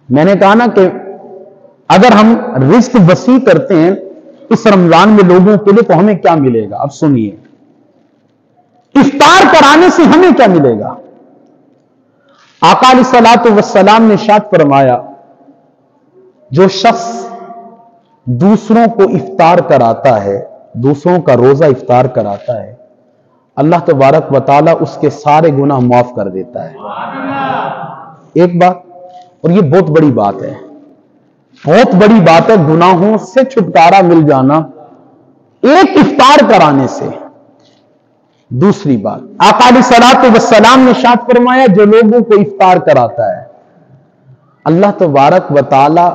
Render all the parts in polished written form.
میں نے کہا نا کہ اگر ہم رزق وسیع کرتے ہیں اس رمضان میں لوگوں کے لیے تو ہمیں کیا ملے گا؟ اب سنیے، افطار کرانے سے ہمیں کیا ملے گا؟ آقا علیہ الصلوۃ والسلام نے ارشاد فرمایا، جو شخص دوسروں کو افطار کراتا ہے، دوسروں کا روزہ افطار کراتا ہے، اللہ تبارک و تعالیٰ اس کے سارے گناہ معاف کر دیتا ہے۔ ایک بات، اور یہ بہت بڑی بات ہے، بہت بڑی بات ہے، گناہوں سے چھٹکارا مل جانا ایک افطار کرانے سے۔ دوسری بات، آقا علیہ الصلوۃ والسلام نے ارشاد فرمایا، جو لوگوں کو افطار کراتا ہے اللہ تبارک و تعالی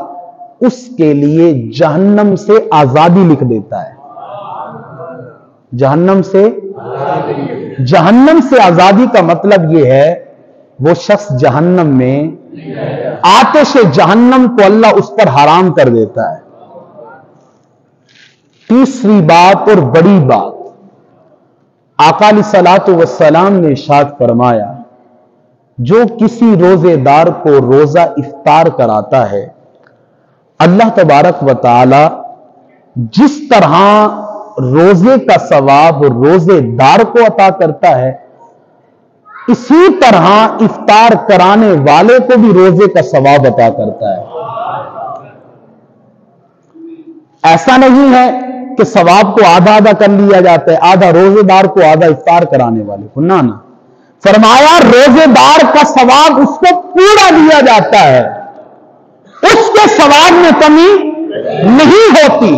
اس کے لیے جہنم سے آزادی لکھ دیتا ہے۔ جہنم سے آزادی کا مطلب یہ ہے وہ شخص جہنم میں، آتش جہنم کو اللہ اس پر حرام کر دیتا ہے۔ تیسری بات اور بڑی بات، آقا علیہ الصلوۃ والسلام نے ارشاد فرمایا، جو کسی روزے دار کو روزہ افطار کراتا ہے اللہ تبارک و تعالی جس طرح روزے کا ثواب روزے دار کو عطا کرتا ہے، اسی طرح افطار کرانے والے کو بھی روزے کا ثواب عطا کرتا ہے۔ ایسا نہیں ہے کہ ثواب کو آدھا آدھا کر لیا جاتا ہے، آدھا روزے دار کو آدھا افطار کرانے والے کو، نہ فرمایا روزے دار کا ثواب اس کو پورا دیا جاتا ہے، اس کے ثواب میں کمی نہیں ہوتی۔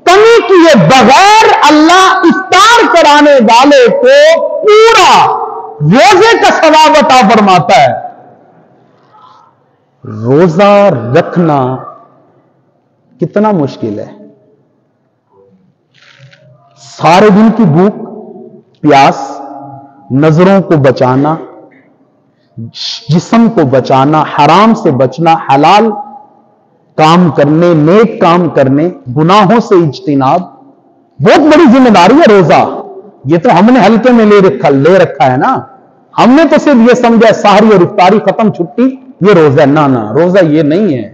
کمی کیے بغیر اللہ افطار کرانے والے کو پورا روزے کا ثواب عطا فرماتا ہے۔ روزہ رکھنا کتنا مشکل ہے، سارے دن کی بھوک پیاس، نظروں کو بچانا، جسم کو بچانا، حرام سے بچنا، حلال کام کرنے، نیک کام کرنے، گناہوں سے اجتناب، بہت بڑی ذمہ داری ہے روزہ۔ یہ تو ہم نے ہلکے میں لے رکھا ہے نا، ہم نے تو صرف یہ سمجھا سحری اور افطاری ختم چھٹی یہ روزہ، نہ روزہ یہ نہیں ہے۔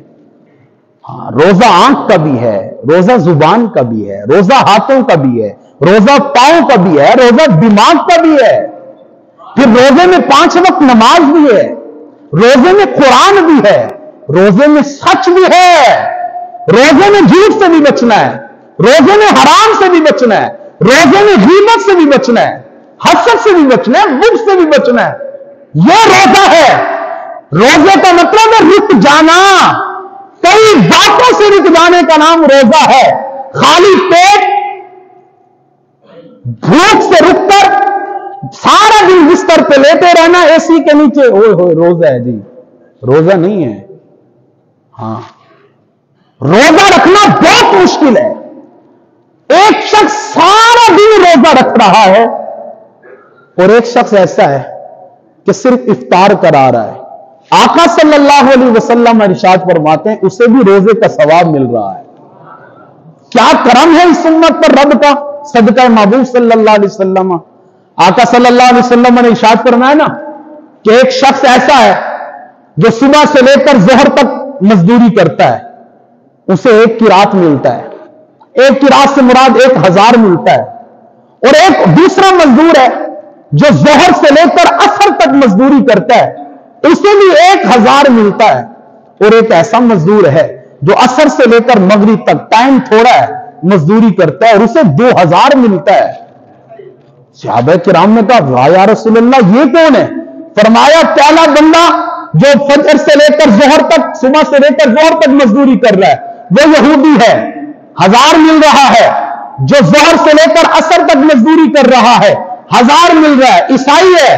ہاں، روزہ آنکھ کا بھی ہے، روزہ زبان کا بھی ہے، روزہ ہاتھوں کا بھی ہے، روزہ پاؤں کا بھی ہے، روزہ دماغ کا بھی ہے، پھر روزے میں 5 وقت نماز بھی ہے، روزے میں قرآن بھی ہے، روزے میں سچ بھی ہے، روزے میں جھوٹ سے بھی بچنا ہے، روزے میں حرام سے بھی بچنا ہے، روزے میں غیبت سے بھی بچنا ہے، حسد سے بھی بچنا ہے، بغض سے بھی بچنا ہے۔ یہ روزہ ہے۔ روزے کا مطلب ہے رک جانا، کئی باتوں سے رک جانے کا نام روزہ ہے۔ خالی پیٹ بھوک سے رک کر سارا دن بستر پہ لیتے رہنا اے سی کے نیچے، اوئے ہوئے روزہ ہے جی، روزہ نہیں ہے۔ ہاں، روزہ رکھنا بہت مشکل ہے۔ ایک شخص سارا دن روزہ رکھ رہا ہے اور ایک شخص ایسا ہے کہ صرف افطار کرا رہا ہے، آقا صلی اللہ علیہ وسلم ارشاد فرماتے ہیں اسے بھی روزے کا ثواب مل رہا ہے۔ کیا کرم ہے اس امت پر رب کا، صدقہ محبوب صلی اللہ علیہ وسلم۔ آقا صلی اللہ علیہ وسلم نے ارشاد فرمایا نا کہ ایک شخص ایسا ہے جو صبح سے لے کر ظہر تک مزدوری کرتا ہے، اسے 1 قرات ملتا ہے، 1 قرات سے مراد 1000 ملتا ہے، اور ایک دوسرا مزدور ہے جو ظہر سے لے کر عصر تک مزدوری کرتا ہے، اسے بھی 1000 ملتا ہے، اور ایک ایسا مزدور ہے جو عصر سے لے کر مغرب تک ٹائم تھوڑا ہے مزدوری کرتا ہے اور اسے 2000 ملتا ہے۔ صحابہ کرام نے کہا واہ یا رسول اللہ یہ کون ہے؟ فرمایا پہلا بندہ جو فجر سے لے کر ظہر تک، صبح سے لے کر ظہر تک مزدوری کر رہا ہے وہ یہودی ہے، 1000 مل رہا ہے۔ جو ظہر سے لے کر عصر تک مزدوری کر رہا ہے 1000 مل رہا ہے، عیسائی ہے۔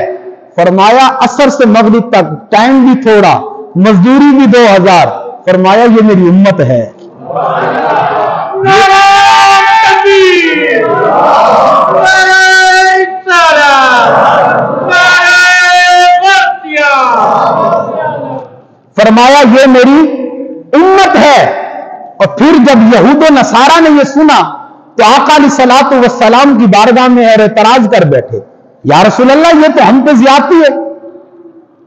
فرمایا عصر سے مغرب تک ٹائم بھی تھوڑا، مزدوری بھی 2000۔ فرمایا یہ میری امت ہے۔ فرمایا یہ میری امت ہے۔ اور پھر جب یہود و نصارہ نے یہ سنا تو آقا علیہ الصلوۃ والسلام کی بارگاہ میں اعتراض کر بیٹھے، یا رسول اللہ یہ تو ہم پہ زیادتی ہے،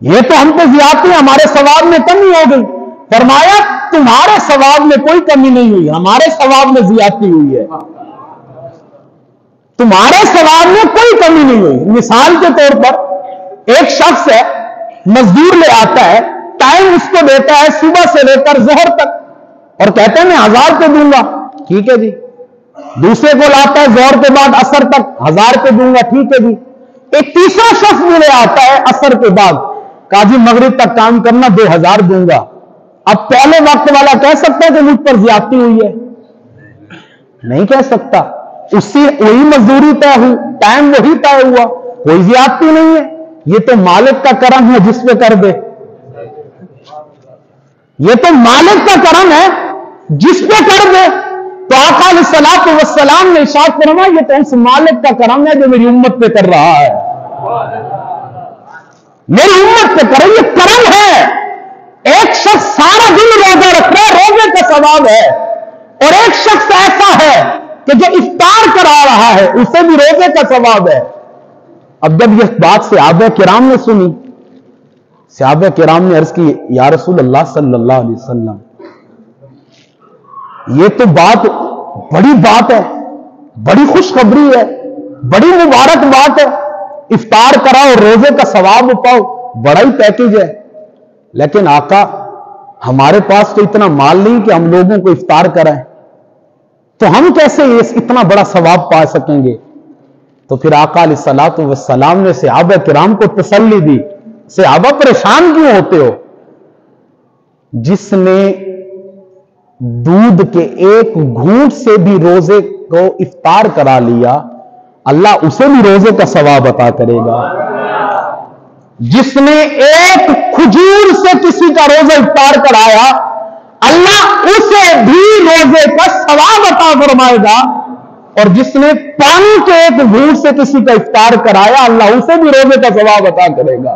یہ تو ہم پہ زیادتی ہے، ہمارے ثواب میں کمی ہو گئی۔ फरमाया तुम्हारे सवाब में कोई कमी नहीं हुई, हमारे सवाब में ज्यादती हुई है। तुम्हारे सवाब में कोई कमी नहीं हुई। मिसाल के तौर पर एक शख्स है, मजदूर ले आता है, टाइम उसको देता है सुबह से लेकर जोहर तक, और कहता है मैं 1000 रुपये दूंगा, ठीक है जी। दूसरे को लाता है जोहर के बाद असर तक, 1000 रुपये दूंगा, ठीक है जी। एक तीसरा शख्स भी ले आता है असर के बाद, काजी मगरिब तक काम करना, 2000 दूंगा। अब पहले वक्त वाला कह सकता है कि मुझ पर ज्यादती हुई है? नहीं कह सकता। उससे वही मजदूरी तय हुई, टाइम वही तय हुआ, कोई ज्यादती नहीं है। ये तो मालिक का करम है जिस पे कर दे, ये तो मालिक का करम है जिस पे कर दे। तो आका अलैहिस्सलातु वस्सलाम ने इरशाद फरमाया ये तो उस मालिक का करम है जो मेरी उम्मत पे कर रहा है, मेरी उम्मत पे करे, ये करम है। एक शख्स सारा दिन रोजा रखता है, रोजे का सवाब है, और एक शख्स ऐसा है कि जो इफ्तार करा रहा है उसे भी रोजे का सवाब है। अब जब यह बात सहाबा किराम ने सुनी, सहाबा किराम ने अर्ज की या रसूल अल्लाह सल्लल्लाहु अलैहि वसल्लम, ये तो बात बड़ी बात है, बड़ी खुशखबरी है, बड़ी मुबारक बात है, इफ्तार कराओ रोजे का सवाब पाओ, बड़ा ही पैकेज है। लेकिन आका हमारे पास तो इतना माल नहीं कि हम लोगों को इफ्तार कराएं, तो हम कैसे इतना बड़ा सवाब पा सकेंगे? तो फिर आका अलैहिस्सलातु वस्सलाम ने सहाबा किराम को तसल्ली दी। सहाबा परेशान क्यों होते हो? जिसने दूध के एक घूंट से भी रोजे को इफ्तार करा लिया, अल्लाह उसे भी रोजे का सवाब अता करेगा। जिसने एक खजूर से किसी का रोजा इफ्तार कराया, अल्लाह उसे भी रोजे का सवाब अता फरमाएगा। और जिसने पानी के एक घूंट से किसी का इफ्तार कराया, अल्लाह उसे भी रोजे का सवाब अता करेगा।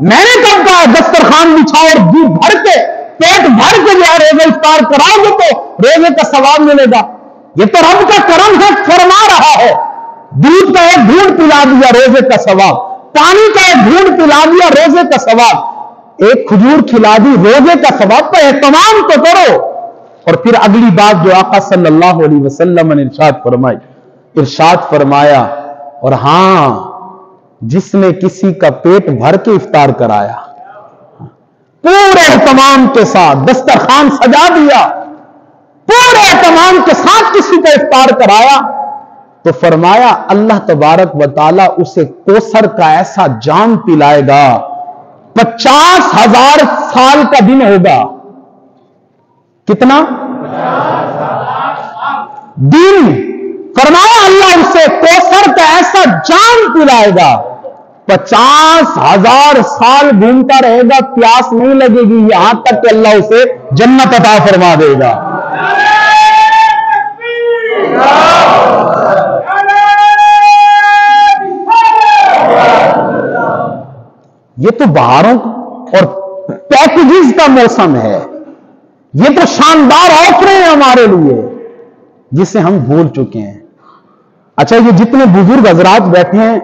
मैंने कब कहा दस्तरखान बिछाओ और जी भर के पेट भर के जो है रोजा इफ्तार कराओगे तो रोजे का सवाब मिलेगा। ये तो रब का करम है, फरमा रहा है। दूध का एक घूंट पिला दिया, रोजे का सवाब। पानी का एक घूंट पिला दिया, रोजे का सवाब। एक खजूर खिला दी, रोजे का सवाब। पर एहतमाम तो करो। और फिर अगली बात जो आका सल्लल्लाहु अलैहि वसल्लम ने इरशाद फरमाई, इरशाद फरमाया और हां, जिसने किसी का पेट भर के इफ्तार कराया, पूरे एहतमाम के साथ दस्तरखान सजा दिया, पूरे एहतमाम के साथ किसी का इफ्तार कराया, तो फरमाया अल्लाह तबारक व तआला उसे कोसर का ऐसा जाम पिलाएगा, 50,000 साल का दिन होगा। कितना दिन? फरमाया अल्लाह उसे कोसर का ऐसा जाम पिलाएगा, 50,000 साल घूमता रहेगा, प्यास नहीं लगेगी, यहां तक कि अल्लाह उसे जन्नत अता फरमा देगा। ये तो बहारों और पैकेजेस का मौसम है, ये तो शानदार ऑफर है हमारे लिए जिसे हम भूल चुके हैं। अच्छा, ये जितने बुजुर्ग हजरात बैठे हैं,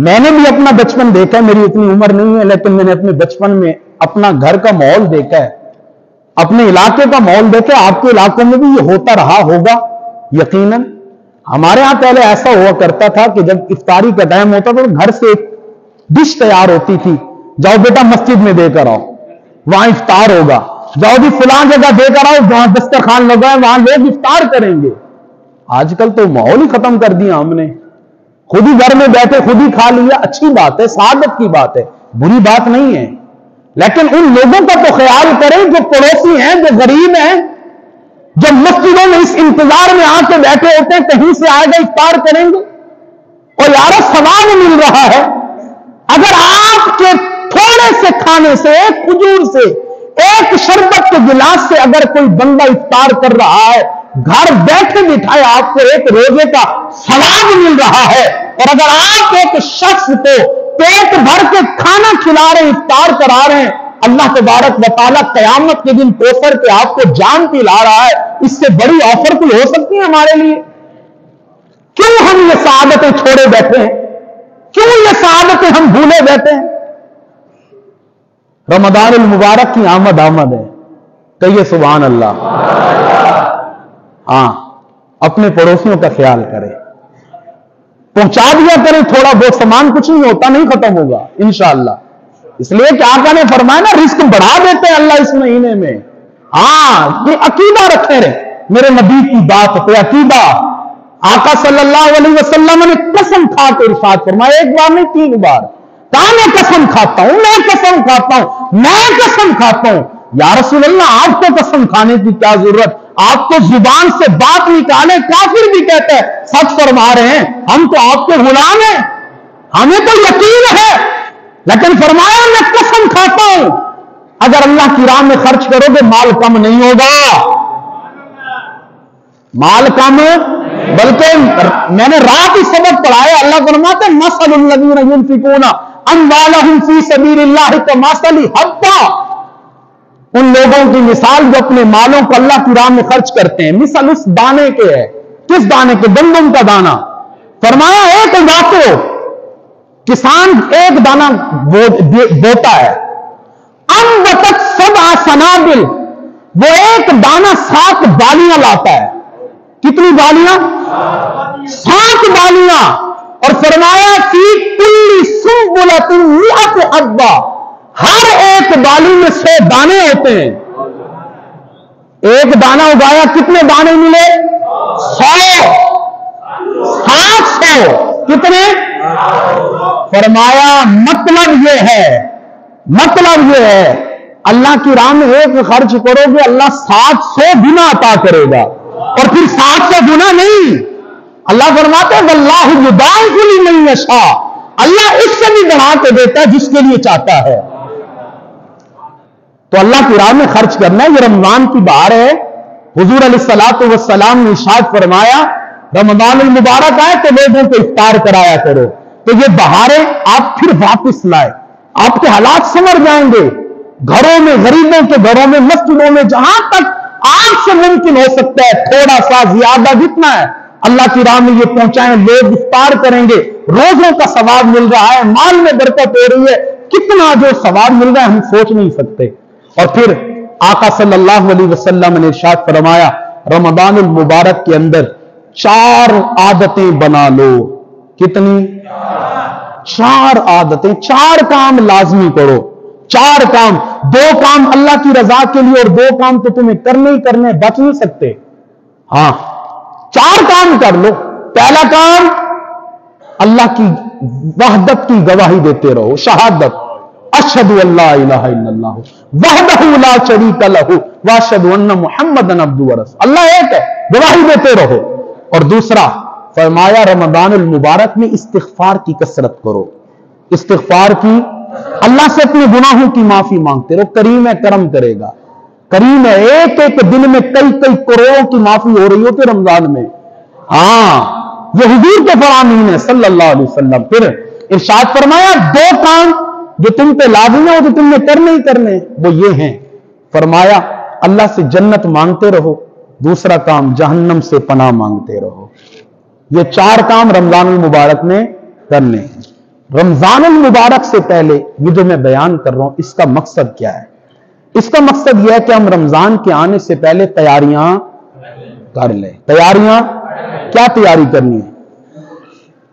मैंने भी अपना बचपन देखा है, मेरी इतनी उम्र नहीं है, लेकिन मैंने अपने बचपन में अपना घर का माहौल देखा है, अपने इलाके का माहौल देखा है। आपके इलाकों में भी ये होता रहा होगा यकीनन। हमारे यहां पहले ऐसा हुआ करता था कि जब इफ्तारी का टाइम होता था तो घर से एक डिश तैयार होती थी, जाओ बेटा मस्जिद में देकर आओ, वहां इफ्तार होगा। जाओ भी फलां जगह देकर आओ, जहां दस्तरखान लगा है वहां लोग इफ्तार करेंगे। आजकल तो माहौल ही खत्म कर दिया हमने, खुद ही घर में बैठे खुद ही खा लिया। अच्छी बात है, सादत की बात है, बुरी बात नहीं है, लेकिन उन लोगों का तो ख्याल करें जो पड़ोसी हैं, जो गरीब हैं, जो मस्जिदों में इस इंतजार में आके बैठे होते हैं कहीं से आएगा इफ्तार करेंगे और यार सवाब मिल रहा है। अगर आपके थोड़े से खाने से, एक खजूर से, एक शरबत के गिलास से अगर कोई बंदा इफ्तार कर रहा है, घर बैठे बिठाए आपको एक रोजे का सवाब मिल रहा है, और अगर आप एक शख्स को पेट भर के खाना खिला रहे, इफ्तार करा रहे हैं, अल्लाह तबारक व तआला कयामत के दिन कोसर पे आपको जान पिला रहा है, इससे बड़ी ऑफर कोई हो सकती है हमारे लिए? क्यों हम ये सआदतें छोड़े बैठे हैं? क्यों ये सआदतें हम भूले बैठे हैं? रमदान मुबारक की आमद आमद है, कहिए सुभान अल्लाह। हाँ, अपने पड़ोसियों का ख्याल करें, पहुंचा दिया करें थोड़ा बहुत सामान, कुछ नहीं होता, नहीं खत्म होगा इंशाअल्लाह। इसलिए कि आका ने फरमाया ना, रिस्क बढ़ा देते हैं अल्लाह इस महीने में। हाँ, ये अकीदा रखे रहे, मेरे नबी की बात पे अकीदा। आका सल्लल्लाहु अलैहि वसल्लम ने कसम खा के इरशाद फरमाया, एक बार नहीं 3 बार, कहा मैं कसम खाता हूं, मैं कसम खाता हूं, मैं कसम खाता हूं। या रसूल अल्लाह, आपको कसम खाने की क्या जरूरत, आप तो जुबान से बात निकाले, काफिर भी कहते हैं सच फरमा रहे हैं, हम तो आपके गुलाम हैं, हमें तो यकीन है। लेकिन फरमाया मैं कसम खाता हूं, अगर अल्लाह की राह में खर्च करोगे माल कम नहीं होगा, माल कम, बल्कि मैंने रात ही सबक पढ़ाया, अल्लाह फरमाते मसलुल लज़ीना युनफिकूना अम्वालहुम फी सबीलिल्लाह कमसली हब्बा, उन लोगों की मिसाल जो अपने मालों को अल्लाह की राह में खर्च करते हैं, मिसाल उस दाने के है। किस दाने के? गंदम का दाना। फरमाया एक वाक़ो, किसान एक दाना बोता है, अम्बतत सबअ सनाबिल, वो एक दाना 7 बालियां लाता है। कितनी बालियां? 7 बालियां। और फरमाया फी कुल्ली सुंबुलतिन मिअत हब्बा, हर एक बाली में 100 दाने होते हैं। एक दाना उगाया, कितने दाने मिले? 100, 700, कितने? फरमाया मतलब ये है अल्लाह की राह में एक खर्च करोगे, अल्लाह 700 गुना अता करेगा। और फिर 700 गुना नहीं, अल्लाह फरमाते हैं वल्लाहु युदाइफु लिमन यशा, अल्लाह इससे भी बढ़ा के देता है जिसके लिए चाहता है। तो अल्लाह की राह में खर्च करना है। ये रमजान की बहार है। हुजूर अलैहिस्सलातु वस्सलाम ने इरशाद फरमाया, रमजान मुबारक आए तो लोगों को इफ्तार कराया करो। तो ये बहारें आप फिर वापस लाए, आपके हालात संवर जाएंगे। घरों में, गरीबों के घरों में, मस्जिदों में, जहां तक आपसे मुमकिन हो सकता है, थोड़ा सा ज्यादा जितना है अल्लाह की राह में ये पहुंचाएं। लोग इफ्तार करेंगे, रोजों का सवाब मिल रहा है, माल में बरकत हो रही है, कितना जो सवाब मिल रहा है हम सोच नहीं सकते। और फिर आका सल्लल्लाहु अलैहि वसल्लम ने इरशाद फरमाया, रमजानुल मुबारक के अंदर 4 आदतें बना लो। कितनी? 4 आदतें, 4 काम लाजमी करो। 4 काम, 2 काम अल्लाह की रजा के लिए और 2 काम तो तुम्हें करने ही करने, बच नहीं सकते। हाँ, 4 काम कर लो। पहला काम, अल्लाह की वहदत की गवाही देते रहो, शहादत, अशहदु अल्ला इलाहा इल्लल्लाह वहदहु ला शरीका लहु व अशहदु अन्ना मुहम्मदन अब्दुहु व रसूलुहु, अल्लाह एक है, गवाही देते रहो। और दूसरा फरमाया, रमजानुल मुबारक में इस्तिगफार की कसरत करो। इस्तिगफार की, अल्लाह से अपने गुनाहों की माफी मांगते रहो, करीम है, करम करेगा, करीम है। एक एक दिन में कई कई करोड़ों की माफी हो रही होती रमजान में। हाँ, ये हुजूर के फरामीन है सल्लल्लाहु अलैहि वसल्लम। फिर इरशाद फरमाया, 2 काम जो तुम पे लाजिम है, वो तो तुमने करने ही करने, वो ये हैं। फरमाया, अल्लाह से जन्नत मांगते रहो, दूसरा काम जहन्नम से पनाह मांगते रहो। ये 4 काम रमजानुल मुबारक में करने हैं। रमजानुल मुबारक से पहले ये जो मैं बयान कर रहा हूं, इसका मकसद क्या है? इसका मकसद यह है कि हम रमजान के आने से पहले तैयारियां कर लें। तैयारियां, क्या तैयारी करनी है?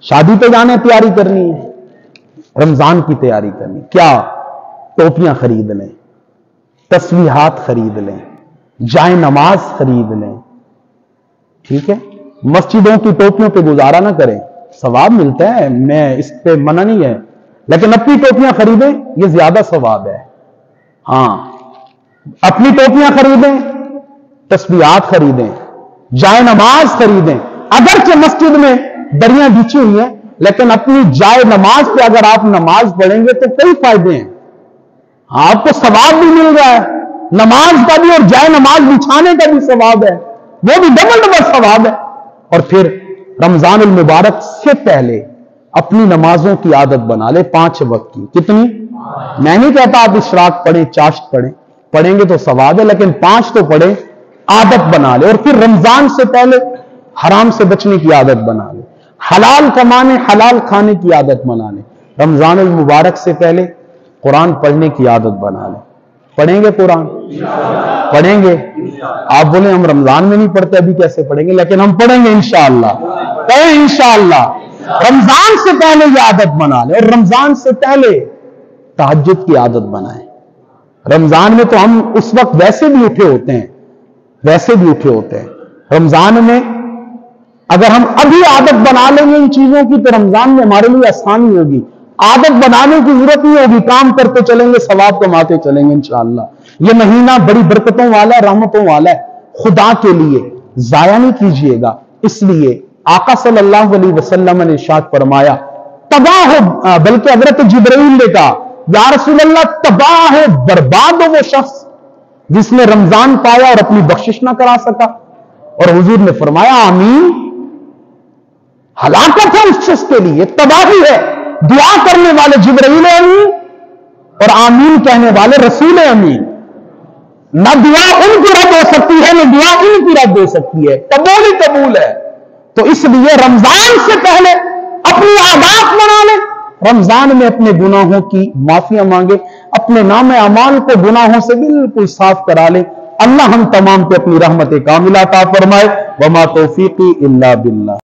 शादी पे जाने तैयारी करनी है, रमजान की तैयारी करनी। क्या? टोपियां खरीद लें, तस्बीहात खरीद लें, जाए नमाज खरीद लें। ठीक है, मस्जिदों की टोपियों पे गुजारा ना करें, सवाब मिलता है, मैं इस पे मना नहीं है, लेकिन अपनी टोपियां खरीदें, ये ज्यादा सवाब है। हाँ, अपनी टोपियां खरीदें, तस्बीहात खरीदें, जाए नमाज खरीदें। अगरचे मस्जिद में दरियां बिछी हुई हैं, लेकिन अपनी जाए नमाज पे अगर आप नमाज पढ़ेंगे तो कई फायदे हैं। आपको सवाब भी मिल रहा है, नमाज का भी और जाए नमाज बिछाने का भी सवाब है, वो भी डबल सवाब है। और फिर रमजानुल मुबारक से पहले अपनी नमाजों की आदत बना ले, 5 वक्त की। कितनी? मैं नहीं कहता आप इशराक पढ़ें, चाश्त पढ़ें, पढ़ेंगे तो सवाब है, लेकिन 5 तो पढ़ें, आदत बना ले। और फिर रमजान से पहले हराम से बचने की आदत बना ले, हलाल कमाने, हलाल खाने की आदत बना ले। रमजानुल मुबारक से पहले قرآن پڑھنے کی عادت بنا لیں. پڑھیں گے قرآن؟ پڑھیں گے. آپ بولیں ہم رمضان میں نہیں پڑھتے, ابھی کیسے پڑھیں گے؟ لیکن ہم پڑھیں گے انشاءاللہ. کہیں انشاءاللہ. رمضان سے پہلے یہ عادت بنا لیں, اور رمضان سے پہلے تہجد کی عادت بنائیں. رمضان میں تو ہم اس وقت ویسے بھی اٹھے ہوتے ہیں. رمضان میں اگر ہم ابھی عادت بنا لیں گے ان چیزوں کی تو رمضان میں ہمارے لیے آسانی ہوگی. عادت بنانے کی ضرورت نہیں ہوگی, کام کرتے چلیں گے, ثواب کماتے چلیں گے انشاءاللہ. یہ مہینہ بڑی برکتوں والا ہے, رحمتوں والا ہے. خدا کے لیے ضائع نہیں کیجئے گا. اس لیے آقا صلی اللہ علیہ وسلم نے ارشاد فرمایا, تباہ ہو, بلکہ حضرت جبرائیل نے کہا یا رسول اللہ تباہ ہو, برباد ہو وہ شخص جس نے رمضان پایا اور اپنی بخشش نہ کرا سکا. اور حضور نے فرمایا آمین. ہلاکت ہے اس شخص کے لیے, تباہی ہے. دعا کرنے والے جبرائیل امین اور آمین کہنے والے رسول امین. نہ دعا ان کی رد ہو سکتی ہے, نہ دعا ان کی رد ہو سکتی ہے. قبول ہی قبول ہے. تو اس لیے رمضان سے پہلے اپنی عادات بنا لیں. رمضان میں اپنے گناہوں کی معافیاں مانگے, اپنے نام اعمال کو گناہوں سے بالکل صاف کرا لیں. اللہ ہم تمام پہ اپنی رحمت کاملہ عطا فرمائے. وما توفیقی الا باللہ.